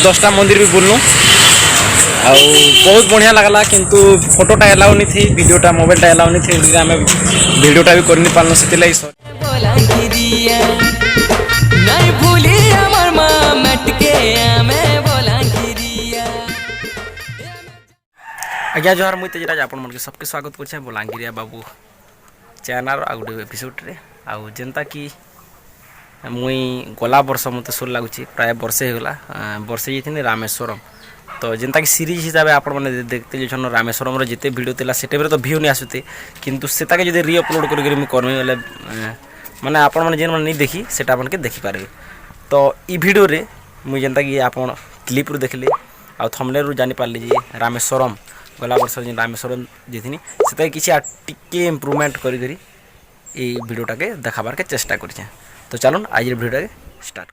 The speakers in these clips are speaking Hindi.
10टा मंदिर भी बुलनु आ बहुत बढ़िया लगला किंतु फोटोटा एलाउ नहीं थी वीडियोटा मोबाइलटा एलाउ नहीं थी आम वीडियोटा भी कर नहीं पार्नु से आज्ञा जोहार मुई तेजराज आपण मन के सबके स्वागत कर बलांगिरिया बाबू चैनल आ गोटे एपिसोड रे आउ जेनता कि मुई गला वर्ष मत सोल लगुच प्राय वर्षे होगा वर्षे जाइए रामेश्वरम तो जेनता कि सीरीज हिसाब से आपण मैंने देखते जान रामेश्वरम जिते वीडियो था से टाइम तो व्यू नहीं आसुते किंतु से जो री अपलोड करमी बोले माने आपण मैंने जेन नहीं देखी से के देखिपारे तो ई वीडियो रे मुई जेनता कि आप क्लिप रू देखले आ थंबनेल रू जानी पारली जे रामेश्वरम गला वर्ष जो रामेश्वरम जीथी से किसी टिके इम्प्रूवमेंट करी ये वीडियोटा के देखाबार के चेष्टा कर तो चलो आज वीडियो के स्टार्ट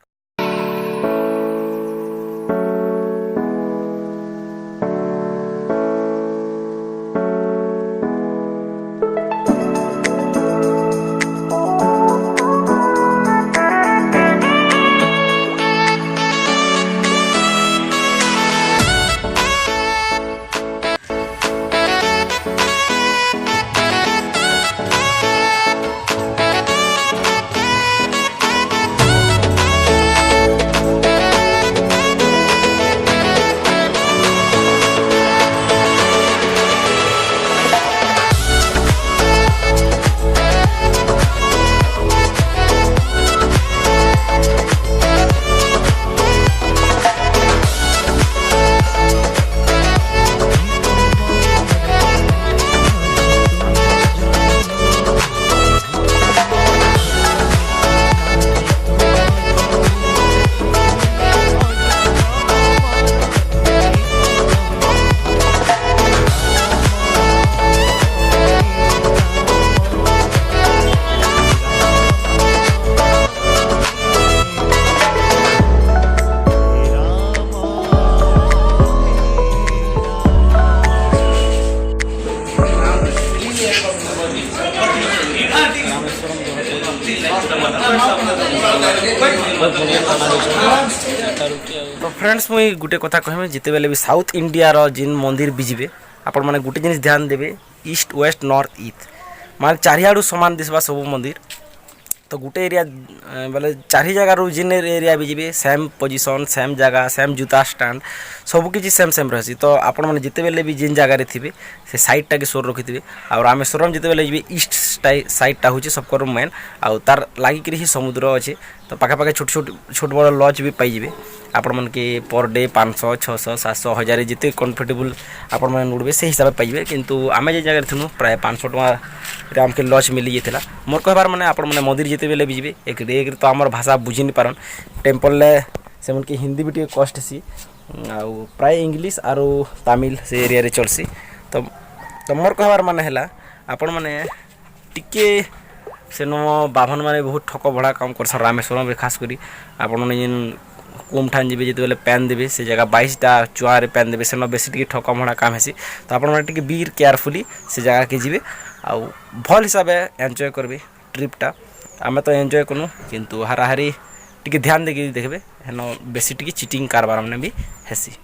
तो फ्रेंड्स मुई गोटे कथा कहमे जिते बेले भी साउथ इंडिया रो जिन मंदिर भी जीवे आपण माने गोटे जिनिस ध्यान देबे ईस्ट वेस्ट नॉर्थ ईस्ट माने चारियाडू समान दिसबा सब मंदिर तो गोटे एरिया बोले चारि जगह रू जिन एरिया भी जीवे सेम पोजीशन सेम जगह सेम जूता स्टैंड सब किसी सेम सेम रही तो आपण मैंने जिते बेले भी जिन जगार थे से साइडटा के सोर रखिथे आ रामेश्वरम जिते बेले जी ईस्ट साइडटा हूँ सबको मेन आउ तार लागिक ही समुद्र अच्छे तो पाखापाखि छोट बड़ लज भी पाइबे आपण मन के पर डे 500 600 700 1000 जिते कंफर्टेबल आपण मैंने उड़बे से हिसाब से पाइबे किंतु आम जो जगह थी प्राय 500 टका आमके लज मिली जाता मोर कहबार मैंने आपण मैंने मंदिर जिते बेले भी जीवे एक तो आमर भाषा बुझी नहीं पारन टेम्पल से मन के हिंदी भी टे कष्ट सी आउ प्राय इंग्लिश आरो तमिल से एरिया रे चलसी तो मोर कहबार माने हैला आपण माने टिके से बाभन माने बहुत ठक भड़ा काम कर रामेश्वरम रे खास करी आपण माने जिन कुम ठान जी जिते बेले पैन देवे से जगह 22टा चुआ रे पैन देवे से बेसी टिके ठक भड़ा काम हेसी तो आपण माने टिके बीर केयरफुली से जगह के जीवे आउ भल हिसाब एंजॉय करबे ट्रिपटा आमे तो एंजॉय कनु किंतु हाराहारी टिके ध्यान देके देखबे हेन बेसी टिके चीटिंग कारबार माने भी हेसी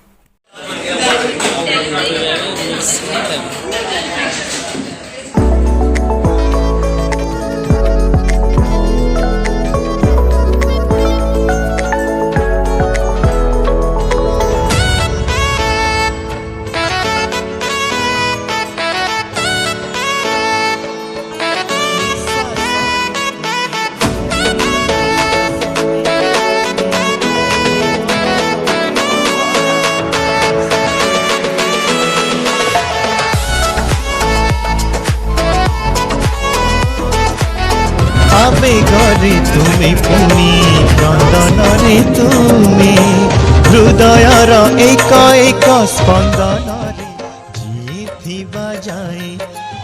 घरे तुम्हें पुणी क्रंदन रे तुम्हें हृदयर एक एक स्पंदन रे जी जाए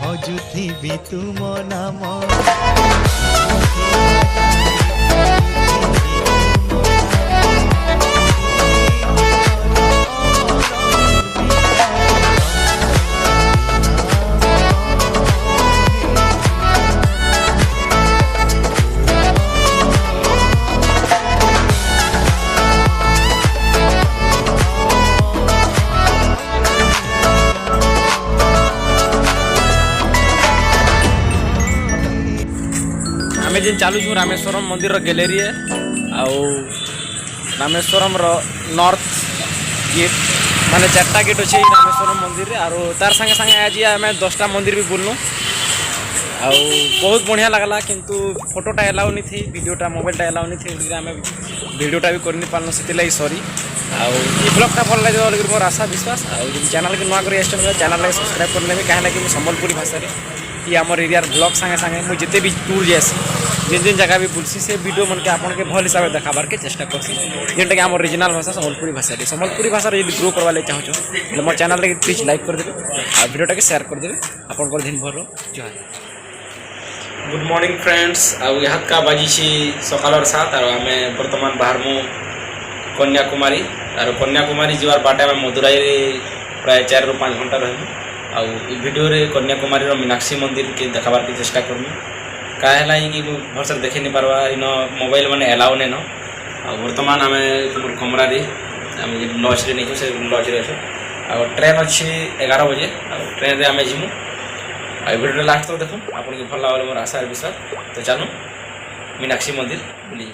भजुथी तुम नाम जेन चालू छूँ रामेश्वरम मंदिर गैलेरी आउ रामेश्वरम नॉर्थ गेट माने 4टा गेट अच्छे रामेश्वरम मंदिर आरो तार संगे संगे आज आम 10टा मंदिर भी बुलनु आउ बहुत बढ़िया लगला किंतु फोटोटा एलाउ नहीं थी वीडियोटा मोबाइलटा एलाउ नहीं थी आम वीडियोटा भी करनी पार्नु से सॉरी आउ ये ब्लॉगटा भल लगे बोल मोर आशा विश्वास आउ चैनल के नुआ कर चैनल सब्सक्राइब कर लेबे कहीं कि संबलपुरी भाषा ये आम एरिया ब्लॉग संगे संगे मुझे जिते भी टूर जासी जिन जिन जगह भी बुलसी से वीडियो मन के आपन के भल हिसाब से देखाबार के चेष्टा करसी जेनटा कि आम ओरिजिनल भाषा संबलपुरी भाषा यदि ग्रो करवा चाहो मोर चैनल के प्लीज लाइक कर देबे और वीडियोटा के शेयर कर देबे आपन दिन भर जुहार। गुड मॉर्निंग फ्रेंड्स आउ यहाँ का बाजी सकाल 7 और आम बर्तमान बाहर मु कन्याकुमारी और कन्याकुमारी जीवार बाटे आम मदुराई प्राय 4 ରୁ 5 घंटा रही आउ वीडियो रे कन्याकुमारी मीनाक्षी मंदिर के देखाबार के चेष्टा करमी क्या कि भरसे देखे नहीं पार्बा इन मोबाइल मैंने एलाउ नहीं न आ बर्तमान आम कमरा लॉज रे नहीं से लॉज रे आ ट्रेन अच्छी 11 बजे ट्रेन रे आम जीमु आ वीडियो लास्ट तक देखो आपन के भल लगे मोर आशा विश्वास तो चलो मीनाक्षी मंदिर बुली।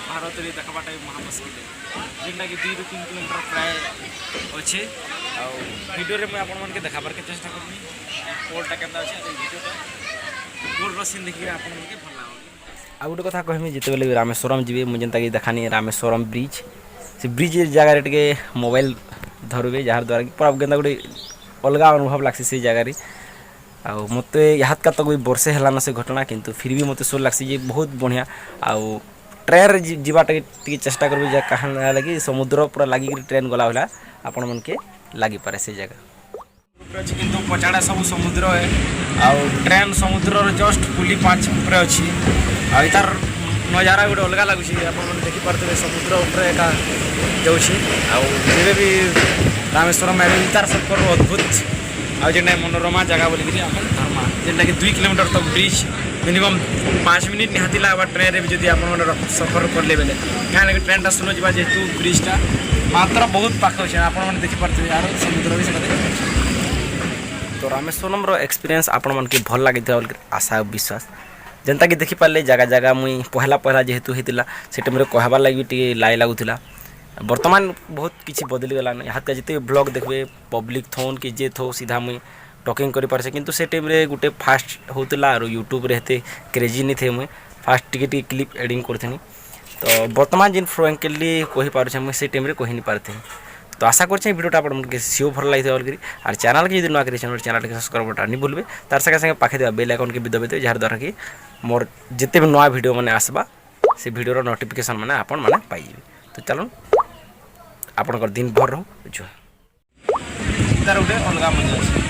भारत में देखवाटा महा मुस्किल जेनटा कि 2 ରୁ 3 किलोमीटर प्राय अच्छे वीडियो में आपके देखाबार के चेष्टा करनी पोलटा केता अच्छे वीडियोटा पोल सीन देखिए आपके भल लगे। आ गोटे कथा कहमी जिते बेले रामेश्वरम जी मुझे कि देखानी रामेश्वरम ब्रिज से ब्रिज जगार टे मोबाइल धरवे जार द्वारा कि पूरा गेंदा गोटे अलग अनुभव लग्सी से जगार मत यहाँ का तो कोई वर्षे है से घटना किंतु फिर भी मत शो लग्सी बहुत बढ़िया आउ ट्रेन जावाटे चेष्टा करें कहाँ लगे समुद्र पूरा लगिक ट्रेन गला भाला आपण मन के लगी पारे से जगह किंतु पचाड़ा सब समुद्र है आउ ट्रेन समुद्र जस्ट पुली 5 ऊपर अच्छी आर नजारा गोटे अलग लगुच आप देखिपे समुद्र उपर एका जाऊँगी भी रामेश्वरम तार सब अद्भुत आज जेनटा मनोरमा जगह बोलिकी धर्मा जेनटा कि 2 किलोमीटर तक ब्रिज मिनिमम 5 मिनिट निहाती लगवा ट्रेन रे भी जदि आपण सफर करले बेले क्या लगे ट्रेनटा स्लो जा जेहेतु ब्रिजटा मात्र बहुत पाख अच्छे आपण मैंने देखिपारे यार समुद्र भी से तो रामेश्वरम एक्सपीरियंस आपण मन के भल लगी आशा विश्वास जनता कि देखिपारे जगह जगह मुई पहला जेहेतु होता से टाइम कहबार लगी टे लाई लगुला बर्तमान बहुत किसी बदली गलान यहाँ जिते ब्लॉग देखबे पब्लिक थोन कि जे थो सीधा मुई टॉकिंग कर पारे किंतु से टाइम रे गुटे फास्ट होता और यूट्यूब रे हेते क्रेजी नहीं थे मुई फास्ट टिके क्लिप एडिंग करथनी तो बर्तमान जिन फ्रेंकली कही पारे मुझे से टाइम रे कही नहीं पारे तो आशा करछे वीडियोटा आपन सिओ भल लगी बोल और चैनल के यदि नुआ कर चैनल के सब्सक्राइब बटन नहीं भूलबे तार संगे संगे पाखे देवा बेल आइकन के भी दबे जहाँ द्वारा कि मोर जिते भी नुआ वीडियो मैंने आसबा से वीडियो नोटिफिकेशन मैंने आपण मैंने पाइबे तो चलो आपन दिन भर रहो जो तार गोटे अलग मजा अच्छे